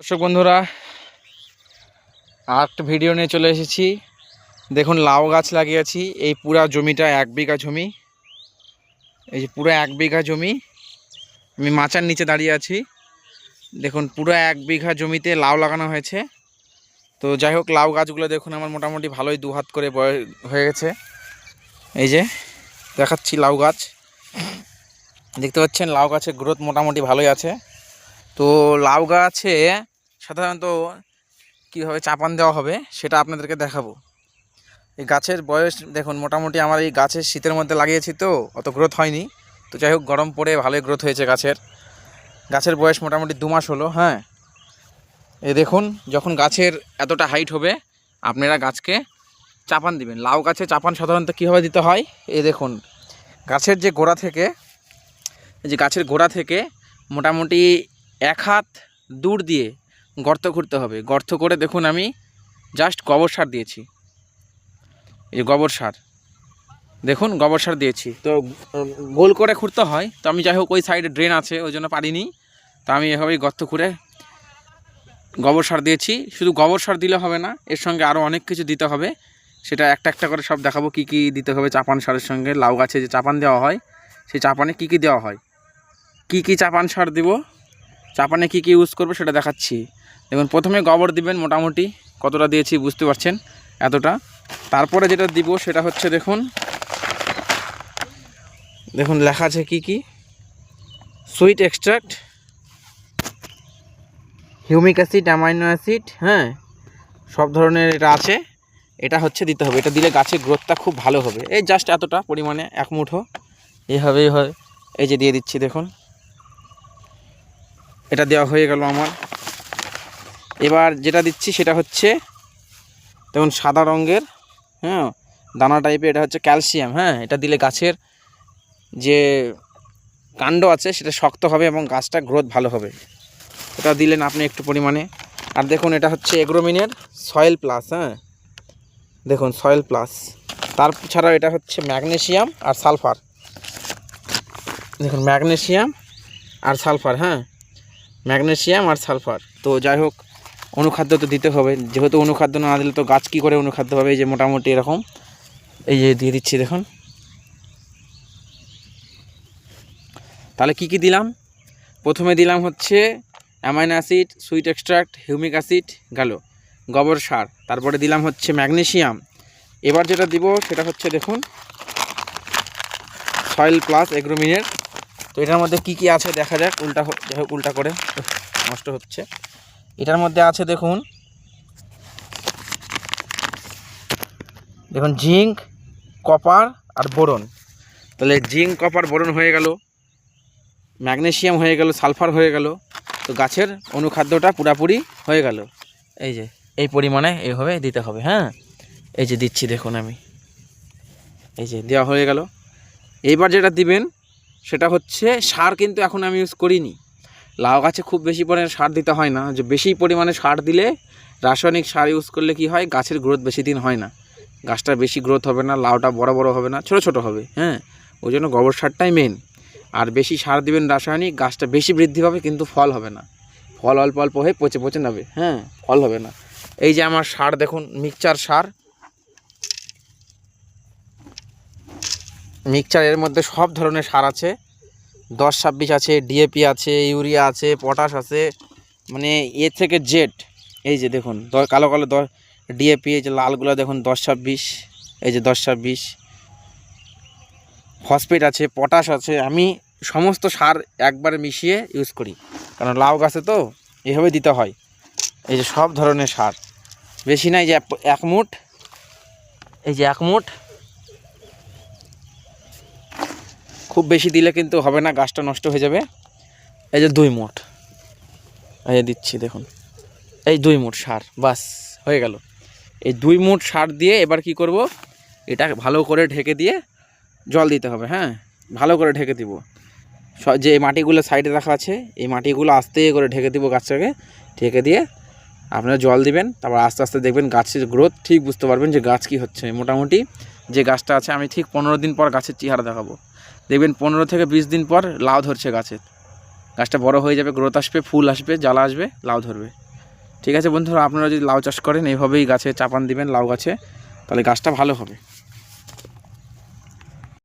দর্শক বন্ধুরা, আরেকটা ভিডিও নিয়ে চলে এসেছি। দেখুন, লাউ গাছ লাগিয়েছি। এই পুরা জমিটা 1 বিঘা জমি। এই যে পুরো 1 বিঘা জমি, আমি মাচার নিচে দাঁড়িয়ে আছি। দেখুন, পুরো 1 বিঘা জমিতে লাউ লাগানো হয়েছে। তো যাই হোক, লাউ গাছগুলো দেখুন আমার মোটামুটি ভালোই 2 হাত করে হয়ে গেছে। এই যে দেখাচ্ছি লাউ গাছ, দেখতে পাচ্ছেন লাউ গাছের গ্রোথ মোটামুটি ভালোই আছে। তো লাউ গাছে সাধারণত কীভাবে চাপান দেওয়া হবে সেটা আপনাদেরকে দেখাবো। এই গাছের বয়স দেখুন, মোটামুটি আমার এই গাছের শীতের মধ্যে লাগিয়েছি, তো অত গ্রোথ হয়নি। তো যাই হোক, গরম পড়ে ভালোই গ্রোথ হয়েছে গাছের বয়স মোটামুটি 2 মাস হলো। হ্যাঁ, এই দেখুন, যখন গাছের এতটা হাইট হবে আপনারা গাছকে চাপান দিবেন। লাউ গাছে চাপান সাধারণত কীভাবে দিতে হয়, এই দেখুন, গাছের যে গোড়া থেকে, এই যে গাছের গোড়া থেকে মোটামুটি 1 হাত দূর দিয়ে গর্ত করতে হবে। গর্ত করে দেখুন আমি জাস্ট গোবর সার দিয়েছি। এই যে গোবর সার দেখুন, গোবর সার দিয়েছি। তো গোল করে খুঁড়তে হয়, তো আমি যাই হোক ওই সাইডে ড্রেন আছে ওই জন্য পারিনি। তো আমি এভাবেই গর্ত খুঁড়ে গোবর সার দিয়েছি। শুধু গোবর সার দিলে হবে না, এর সঙ্গে আরও অনেক কিছু দিতে হবে। সেটা একটা একটা করে সব দেখাবো কী কী দিতে হবে চাপান সারের সঙ্গে। লাউ গাছে যে চাপান দেওয়া হয় সেই চাপানে কী কী দেওয়া হয়, কী কী চাপান সার দিব, চাপানে কী কী ইউজ করবো সেটা দেখাচ্ছি। দেখুন, প্রথমে গোবর দিবেন, মোটামুটি কতটা দিয়েছি বুঝতে পারছেন, এতটা। তারপরে যেটা দিব সেটা হচ্ছে দেখুন লেখা আছে কি কি, sweet extract, humic acid, amino acid, হ্যাঁ, সব ধরনের এটা আছে। এটা হচ্ছে দিতে হবে, এটা দিলে গাছের গ্রোথটা খুব ভালো হবে। এই জাস্ট এতটা পরিমাণে 1 মুঠো এইভাবেই হয়। এই যে দিয়ে দিচ্ছি, দেখুন এটা দেওয়া হয়ে গেল আমার। এবার যেটা দিচ্ছি সেটা হচ্ছে দেখুন সাদা রঙের, হ্যাঁ, দানা টাইপের, এটা হচ্ছে ক্যালসিয়াম। হ্যাঁ, এটা দিলে গাছের যে কাণ্ড আছে সেটা শক্ত হবে এবং গাছটা গ্রোথ ভালো হবে। এটা দিলেন আপনি একটু পরিমাণে। আর দেখুন, এটা হচ্ছে এগ্রোমিনের সয়েল প্লাস। হ্যাঁ, দেখুন সয়েল প্লাস। তাছাড়াও এটা হচ্ছে ম্যাগনেসিয়াম আর সালফার। দেখুন ম্যাগনেসিয়াম আর সালফার, হ্যাঁ, ম্যাগনেসিয়াম আর সালফার। তো যাই হোক, অনুখাদ্য তো দিতে হবে, যেহেতু অনুখাদ্য না দিলে তো গাছ কী করে অনুখাদ্য হবে। এই যে মোটামুটি এরকম, এই যে দিয়ে দিচ্ছি দেখুন। তাহলে কি কি দিলাম, প্রথমে দিলাম হচ্ছে amino acid, sweet extract, humic acid গেল, গোবর সার। তারপরে দিলাম হচ্ছে ম্যাগনেসিয়াম। এবার যেটা দিব সেটা হচ্ছে দেখুন সয়েল প্লাস এগ্রোমিনের। তো এটার মধ্যে কি কি আছে দেখা যাক, উল্টা করে নষ্ট হচ্ছে। এটার মধ্যে আছে দেখুন জিঙ্ক, কপার আর বোরন। তাহলে জিঙ্ক, কপার, বোরন হয়ে গেল, ম্যাগনেসিয়াম হয়ে গেল, সালফার হয়ে গেল। তো গাছের অনুখাদ্যটা পুরাপুরি হয়ে গেল। এই যে এই পরিমাণে এইভাবে দিতে হবে। হ্যাঁ, এই যে দিচ্ছি দেখুন আমি, এই যে দেওয়া হয়ে গেল। এইবার যেটা দিবেন সেটা হচ্ছে সার, কিন্তু এখন আমি ইউজ করিনি। লাউ গাছে খুব বেশি পরিমাণে সার দিতে হয় না। যে বেশি পরিমাণে সার দিলে, রাসায়নিক সার ইউজ করলে কি হয়, গাছের গ্রোথ বেশি দিন হয় না, গাছটা বেশি গ্রোথ হবে না, লাউটা বড় বড় হবে না, ছোট ছোট হবে। হ্যাঁ, ওই জন্য গোবর সারটাই মেন। আর বেশি সার দিবেন রাসায়নিক, গাছটা বেশি বৃদ্ধি পাবে কিন্তু ফল হবে না, ফল অল্প অল্প হয়ে পচে পচে নেবে। হ্যাঁ, ফল হবে না। এই যে আমার সার দেখুন, মিক্সচার সার, মিক্সচারের মধ্যে সব ধরনের সার আছে। 10-26 আছে, ডিএপি আছে, ইউরিয়া আছে, পটাশ আছে, মানে এ থেকে জেড। এই যে দেখুন কালো কালো ডিএপি, এই যে লালগুলো দেখুন 10-26, এই যে 10-26, ফসফেট আছে, পটাশ আছে। আমি সমস্ত সার একবারে মিশিয়ে ইউজ করি, কারণ লাউ গাছে তো এভাবে দিতে হয়। এই যে সব ধরনের সার, বেশি নাই, যে 1 মুঠ, এই যে 1 মুঠ, খুব বেশি দিলে কিন্তু হবে না, গাছটা নষ্ট হয়ে যাবে। এই যে 2 মুঠ, এই দিচ্ছি দেখুন, এই 2 মুঠ সার, বাস হয়ে গেল। এই 2 মুঠ সার দিয়ে এবার কি করব, এটা ভালো করে ঢেকে দিয়ে জল দিতে হবে। হ্যাঁ, ভালো করে ঢেকে দিব। যে মাটিগুলো সাইডে রাখা আছে এই মাটিগুলো আস্তে করে ঢেকে দিব, গাছটাকে ঢেকে দিয়ে আপনারা জল দিবেন। তারপর আস্তে আস্তে দেখবেন গাছের গ্রোথ, ঠিক বুঝতে পারবেন যে গাছ কি হচ্ছে। মোটামুটি যে গাছটা আছে, আমি ঠিক 15 দিন পর গাছের চেহারা দেখাবো। দেখবেন 15 থেকে 20 দিন পর লাউ ধরছে গাছের, গাছটা বড় হয়ে যাবে, গ্রোথ আসবে, ফুল আসবে, জ্বালা আসবে, লাউ ধরবে। ঠিক আছে বন্ধুরা, আপনারা যদি লাউ চাষ করেন এইভাবেই গাছে চাপান দিবেন লাউ গাছে, তাহলে গাছটা ভালো হবে।